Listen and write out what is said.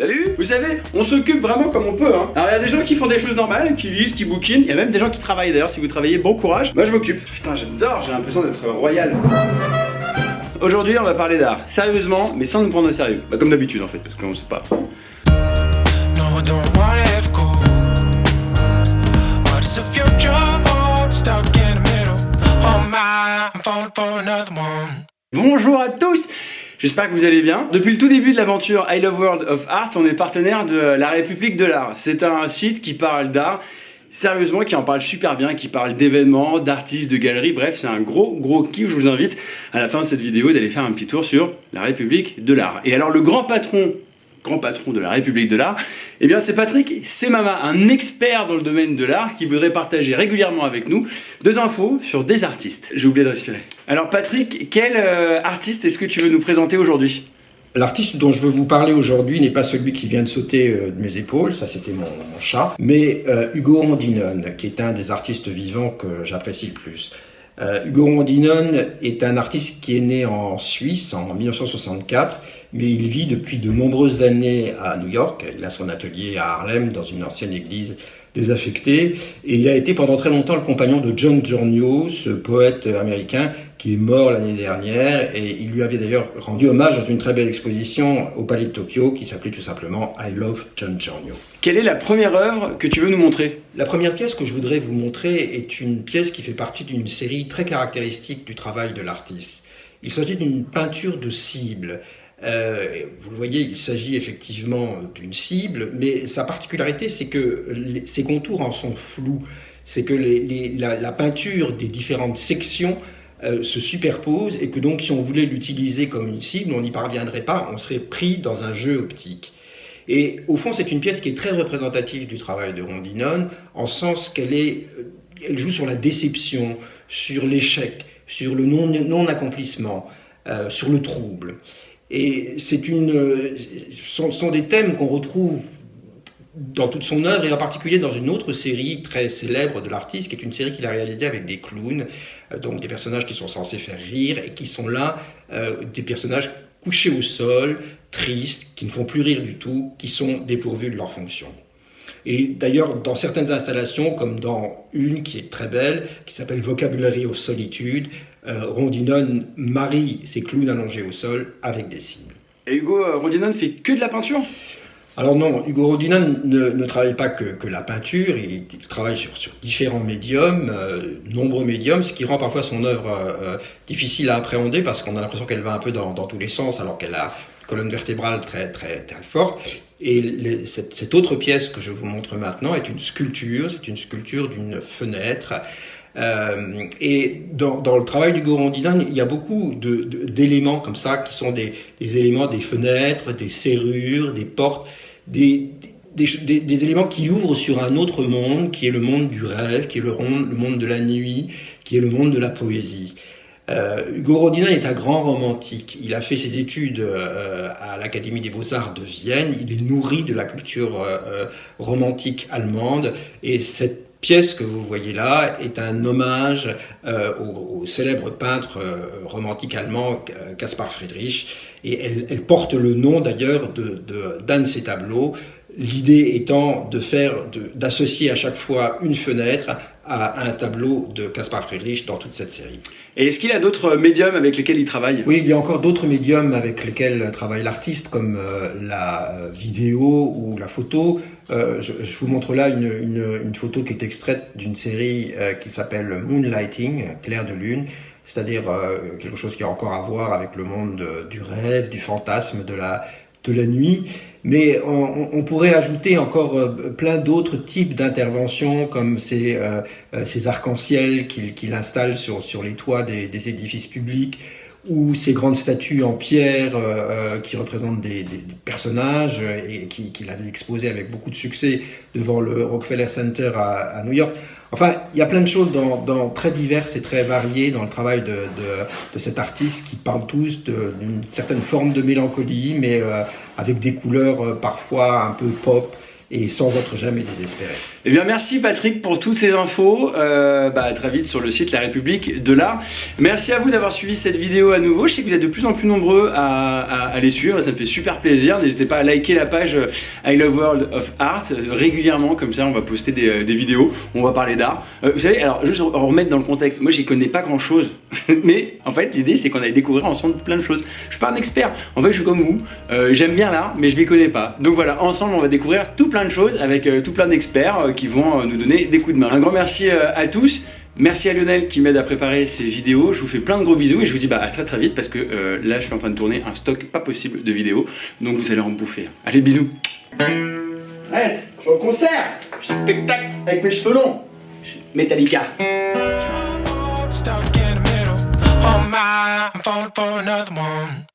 Salut! Vous savez, on s'occupe vraiment comme on peut, hein. Alors il y a des gens qui font des choses normales, qui lisent, qui bouquinent, il y a même des gens qui travaillent d'ailleurs, si vous travaillez, bon courage. Moi je m'occupe. Putain, j'adore, j'ai l'impression d'être royal. Aujourd'hui on va parler d'art, sérieusement, mais sans nous prendre au sérieux. Bah comme d'habitude en fait, parce qu'on sait pas. Bonjour à tous! J'espère que vous allez bien. Depuis le tout début de l'aventure I Love World of Art, on est partenaire de la République de l'Art. C'est un site qui parle d'art, sérieusement, qui en parle super bien, qui parle d'événements, d'artistes, de galeries, bref, c'est un gros kiff. Je vous invite à la fin de cette vidéo d'aller faire un petit tour sur la République de l'Art. Et alors le grand patron de la République de l'Art, eh bien c'est Patrick Semama, un expert dans le domaine de l'art qui voudrait partager régulièrement avec nous des infos sur des artistes. J'ai oublié de respirer. Alors Patrick, quel artiste est-ce que tu veux nous présenter aujourd'hui ? L'artiste dont je veux vous parler aujourd'hui n'est pas celui qui vient de sauter de mes épaules, ça c'était mon chat, mais Hugo Rondinone, qui est un des artistes vivants que j'apprécie le plus. Hugo Rondinone est un artiste qui est né en Suisse en 1964, mais il vit depuis de nombreuses années à New York. Il a son atelier à Harlem, dans une ancienne église désaffectée, et il a été pendant très longtemps le compagnon de John Giorgio, ce poète américain qui est mort l'année dernière, et il lui avait d'ailleurs rendu hommage dans une très belle exposition au Palais de Tokyo qui s'appelait tout simplement I Love John Giorgio. Quelle est la première œuvre que tu veux nous montrer ? La première pièce que je voudrais vous montrer est une pièce qui fait partie d'une série très caractéristique du travail de l'artiste. Il s'agit d'une peinture de cible. Vous le voyez, il s'agit effectivement d'une cible, mais sa particularité, c'est que ses contours en sont flous. C'est que la peinture des différentes sections se superpose et que donc si on voulait l'utiliser comme une cible, on n'y parviendrait pas, on serait pris dans un jeu optique. Et au fond, c'est une pièce qui est très représentative du travail de Rondinone, en sens elle joue sur la déception, sur l'échec, sur le non-accomplissement, sur le trouble. Et ce sont des thèmes qu'on retrouve dans toute son œuvre, et en particulier dans une autre série très célèbre de l'artiste, qui est une série qu'il a réalisée avec des clowns, donc des personnages qui sont censés faire rire, et qui sont là, des personnages couchés au sol, tristes, qui ne font plus rire du tout, qui sont dépourvus de leur fonction. Et d'ailleurs, dans certaines installations, comme dans une qui est très belle, qui s'appelle Vocabulary of Solitude, Rondinone marie ses clowns allongés au sol avec des cibles. Et Hugo Rondinone fait que de la peinture ? Alors non, Hugo Rondinone ne travaille pas que la peinture, il travaille sur différents médiums, nombreux médiums, ce qui rend parfois son œuvre difficile à appréhender parce qu'on a l'impression qu'elle va un peu dans tous les sens alors qu'elle a une colonne vertébrale très forte. Et cette autre pièce que je vous montre maintenant est une sculpture d'une fenêtre. Et dans le travail d'Hugo Rondinone, il y a beaucoup d'éléments comme ça qui sont des éléments des fenêtres, des serrures, des portes, des éléments qui ouvrent sur un autre monde, qui est le monde du rêve, qui est le monde de la nuit, qui est le monde de la poésie. Hugo Rondinone est un grand romantique. Il a fait ses études à l'Académie des Beaux-Arts de Vienne. Il est nourri de la culture romantique allemande, et cette pièce que vous voyez là est un hommage au célèbre peintre romantique allemand Caspar Friedrich, et elle porte le nom d'ailleurs d'un de ses tableaux, l'idée étant d'associer à chaque fois une fenêtre à un tableau de Caspar Friedrich dans toute cette série. Et est-ce qu'il y a d'autres médiums avec lesquels il travaille ? Oui, il y a encore d'autres médiums avec lesquels travaille l'artiste, comme la vidéo ou la photo. Je vous montre là une photo qui est extraite d'une série qui s'appelle Moonlighting, clair de lune, c'est-à-dire quelque chose qui a encore à voir avec le monde du rêve, du fantasme, de la nuit. Mais on pourrait ajouter encore plein d'autres types d'interventions, comme ces arcs-en-ciel qu'il installe sur les toits des édifices publics, ou ces grandes statues en pierre qui représentent des personnages et qu'il avait exposées avec beaucoup de succès devant le Rockefeller Center à New York. Enfin, il y a plein de choses très diverses et très variées dans le travail de cet artiste qui parlent tous d'une certaine forme de mélancolie, mais avec des couleurs parfois un peu pop et sans être jamais désespéré. Eh bien merci Patrick pour toutes ces infos, très vite sur le site La République de l'Art. Merci à vous d'avoir suivi cette vidéo à nouveau, je sais que vous êtes de plus en plus nombreux à les suivre, ça me fait super plaisir, n'hésitez pas à liker la page I Love World of Art régulièrement, comme ça on va poster des vidéos, on va parler d'art. Vous savez, alors juste remettre dans le contexte, moi j'y connais pas grand chose, mais en fait l'idée c'est qu'on aille découvrir ensemble plein de choses. Je suis pas un expert, en fait je suis comme vous, j'aime bien l'art mais je m'y connais pas. Donc voilà, ensemble on va découvrir tout plein de choses avec tout plein d'experts qui vont nous donner des coups de main. Un grand merci à tous. Merci à Lionel qui m'aide à préparer ces vidéos. Je vous fais plein de gros bisous et je vous dis à très très vite parce que là je suis en train de tourner un stock pas possible de vidéos. Donc vous allez en bouffer. Allez, bisous. Arrête, je suis au concert. Je suis spectacle avec mes cheveux longs. Metallica. Stuck in the middle. Oh my, I'm falling for another one.